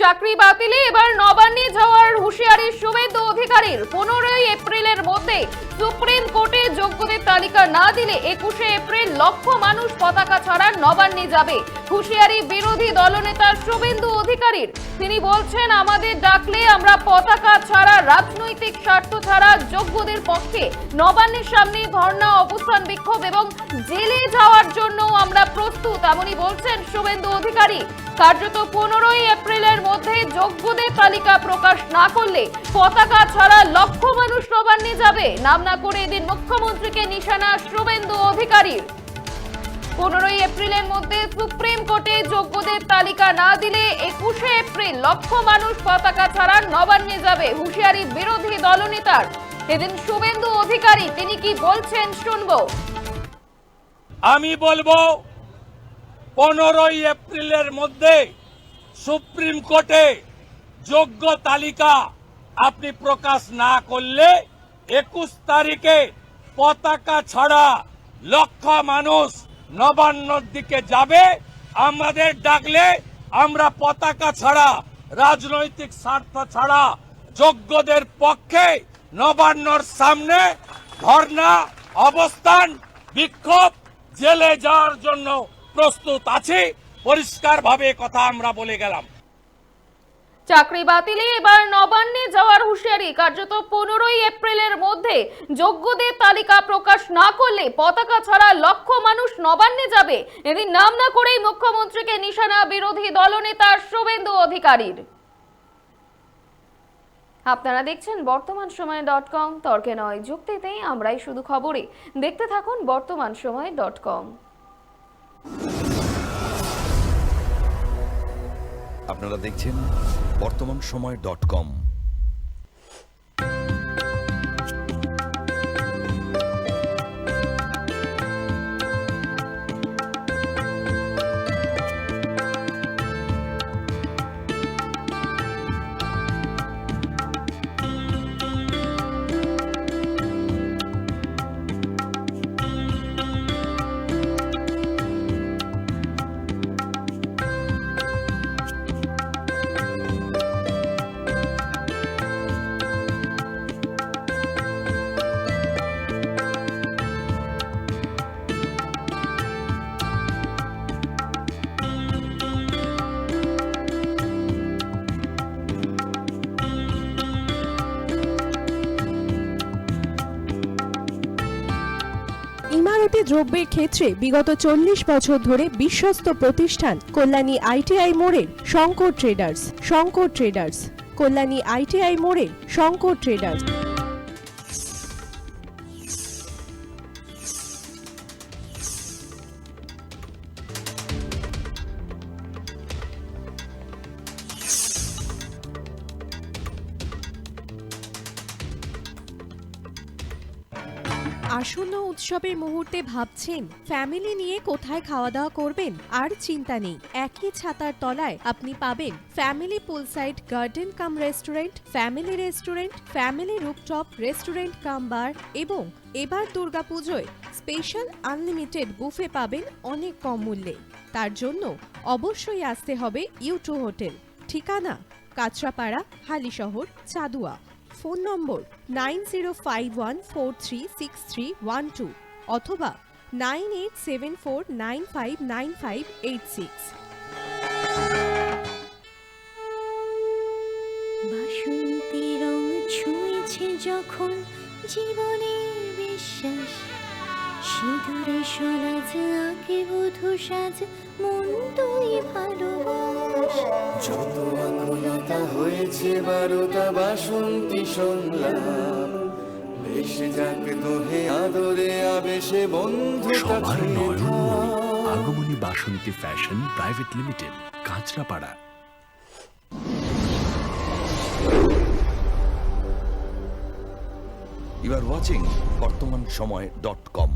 চাকরি বাতিলে এবার নবান্নে যাওয়ার হুঁশিয়ারি শুভেন্দু অধিকারীর। 15 এপ্রিলের মধ্যে সুপ্রিম কোর্টে যোগ্যদের তালিকা না দিলে 21 এপ্রিল লক্ষ মানুষ পতাকা ছাড়া নবান্নে যাবে। হুঁশিয়ারি বিরোধী দলনেতা শুভেন্দু অধিকারীর। তিনি বলছেন, আমাদের ডাকলে আমরা পতাকা ছাড়া, রাজনৈতিক স্বার্থ ছাড়া যোগ্যদের পক্ষে নবান্নের সামনে ধর্ণা, অবস্থান, বিক্ষোভ এবং জেলে যাওয়ার জন্য আমরা প্রস্তুত। এমনই বলছেন শুভেন্দু অধিকারী। কার্যত 15 এপ্রিলের মধ্যে যোগ্যদের তালিকা প্রকাশ না করলে পতাকা ছাড়া লক্ষ মানুষ নবান্নে যাবে। নাম না করে এদিন মুখ্যমন্ত্রীকে নিশানা শুভেন্দু অধিকারীর। 15 এপ্রিলের মধ্যে সুপ্রিম কোর্টে যোগ্যদের তালিকা না দিলে 21 এপ্রিল লক্ষ মানুষ পতাকা ছাড়া নবান্নে যাবে। হুঁশিয়ারি বিরোধী দলনেতার। এদিন শুভেন্দু অধিকারী তিনি কি বলছেন শুনবো। আমি বলবো 15 এপ্রিলের মধ্যে সুপ্রিম কোর্টে যোগ্য তালিকা আপনি প্রকাশ না করলে 21 তারিখে পতাকা ছাড়া লক্ষ মানুষ নবান্নর দিকে যাবে। আমাদের ডাকলে আমরা পতাকা ছাড়া, রাজনৈতিক স্বার্থ ছাড়া যোগ্যদের পক্ষে নবান্নর সামনে ধর্ণা, অবস্থান, বিক্ষোভ, জেলে যাওয়ার জন্য প্রস্তুত আছি। পরিষ্কারভাবে কথা আমরা বলে গেলাম। চাকরি বাতিলে এবার নবান্নে যাওয়ার হুঁশিয়ারি। কার্যত 15 এপ্রিলের মধ্যে যোগ্যদের তালিকা প্রকাশ না করলে পতাকা ছাড়া লক্ষ মানুষ নবান্নে যাবে। এদিন নাম না করেই মুখ্যমন্ত্রীকে নিশানা বিরোধী দলনেতা শুভেন্দু অধিকারীর। আপনারা দেখছেন বর্তমান সময় .com। তর্কে নয়, যুক্তিতেই আমরাই শুধু খবরে। দেখতে থাকুন বর্তমান সময় .com। আপনারা দেখছেন বর্তমান সময় .com। ইমারতি দ্রব্যের ক্ষেত্রে বিগত 40 বছর ধরে বিশ্বস্ত প্রতিষ্ঠান কল্যাণী ITI মোড়ের Shankar traders. Shankar traders, Kalyani ITI মোড়ের শঙ্কর ট্রেডার্স। আসন্ন উৎসবের মুহূর্তে ভাবছেন ফ্যামিলি নিয়ে কোথায় খাওয়া দাওয়া করবেন? আর চিন্তা নেই, একই ছাতার তলায় আপনি পাবেন family poolside garden come restaurant, family rooftop restaurant come bar এবং এবার দুর্গাপুজোয় স্পেশাল আনলিমিটেড বুফে পাবেন অনেক কম মূল্যে। তার জন্য অবশ্যই আসতে হবে U2 হোটেল। ঠিকানা কাঁচরাপাড়া, হালিশহর, চাদুয়া। ফোন নম্বর 9051436312 অথবা 9874959586। বাসন্তী রং ছুঁয়েছে যখন জীবনের বিশ্বাস, সিঁদুরে সরাজ আঁকে বধূ সাজ, মন তুই ভালোবাস। যত আকুলতা হয়েছে বারোটা বাসন্তী সংলাপ, ভেসে যাক দোহে আদরে আবেশে বন্ধু সবার নয়নমণি Agomoni Basanti fashion private limited, Kanchrapara. You are watching বর্তমান সময় .com।